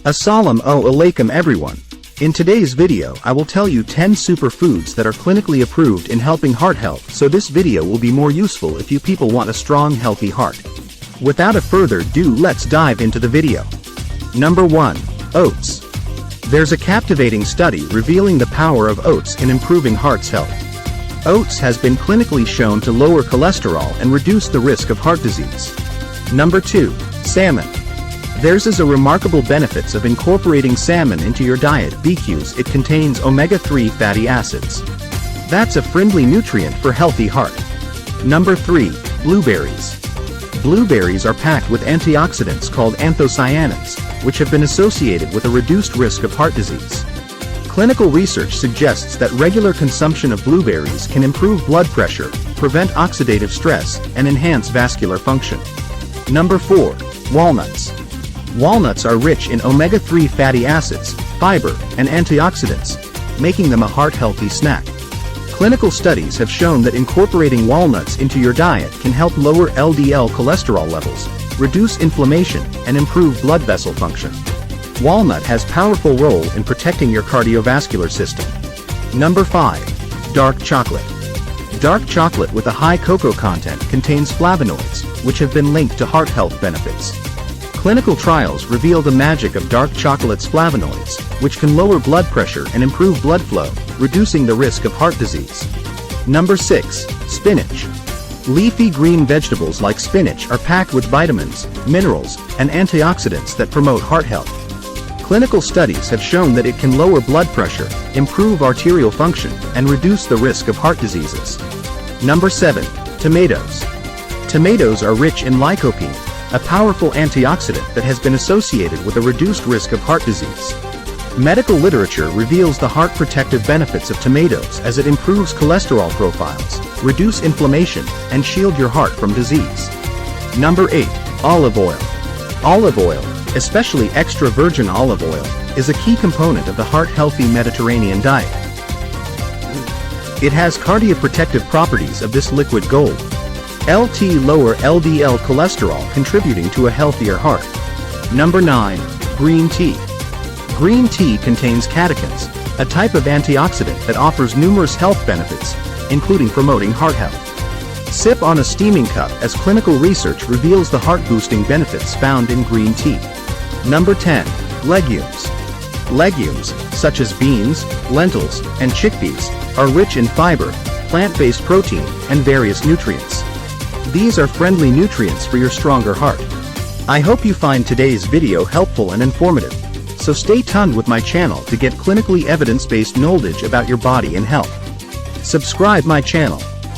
Assalamu alaikum everyone. In today's video I will tell you 10 superfoods that are clinically approved in helping heart health, so this video will be more useful if you people want a strong healthy heart. Without a further ado, let's dive into the video. Number 1. Oats. There's a captivating study revealing the power of oats in improving heart's health. Oats has been clinically shown to lower cholesterol and reduce the risk of heart disease. Number 2. Salmon. There's a remarkable benefits of incorporating salmon into your diet because it contains omega-3 fatty acids. That's a friendly nutrient for healthy heart. Number 3. Blueberries. Blueberries are packed with antioxidants called anthocyanins, which have been associated with a reduced risk of heart disease. Clinical research suggests that regular consumption of blueberries can improve blood pressure, prevent oxidative stress, and enhance vascular function. Number 4. Walnuts. Walnuts are rich in omega-3 fatty acids, fiber, and antioxidants, making them a heart-healthy snack. Clinical studies have shown that incorporating walnuts into your diet can help lower LDL cholesterol levels, reduce inflammation, and improve blood vessel function. Walnut has a powerful role in protecting your cardiovascular system. Number 5. Dark chocolate. Dark chocolate with a high cocoa content contains flavonoids, which have been linked to heart health benefits. Clinical trials reveal the magic of dark chocolate's flavonoids, which can lower blood pressure and improve blood flow, reducing the risk of heart disease. Number 6. Spinach. Leafy green vegetables like spinach are packed with vitamins, minerals, and antioxidants that promote heart health. Clinical studies have shown that it can lower blood pressure, improve arterial function, and reduce the risk of heart diseases. Number 7. Tomatoes. Tomatoes are rich in lycopene, a powerful antioxidant that has been associated with a reduced risk of heart disease. Medical literature reveals the heart protective benefits of tomatoes as it improves cholesterol profiles, reduce inflammation, and shield your heart from disease. Number 8. Olive oil. Olive oil, especially extra virgin olive oil, is a key component of the heart-healthy Mediterranean diet. It has cardioprotective properties of this liquid gold. Lower LDL cholesterol, contributing to a healthier heart. Number 9. Green tea. Green tea contains catechins, a type of antioxidant that offers numerous health benefits, including promoting heart health. Sip on a steaming cup as clinical research reveals the heart-boosting benefits found in green tea. Number 10. Legumes. Legumes, such as beans, lentils, and chickpeas, are rich in fiber, plant-based protein, and various nutrients. These are friendly nutrients for your stronger heart. I hope you find today's video helpful and informative, so stay tuned with my channel to get clinically evidence-based knowledge about your body and health. Subscribe my channel.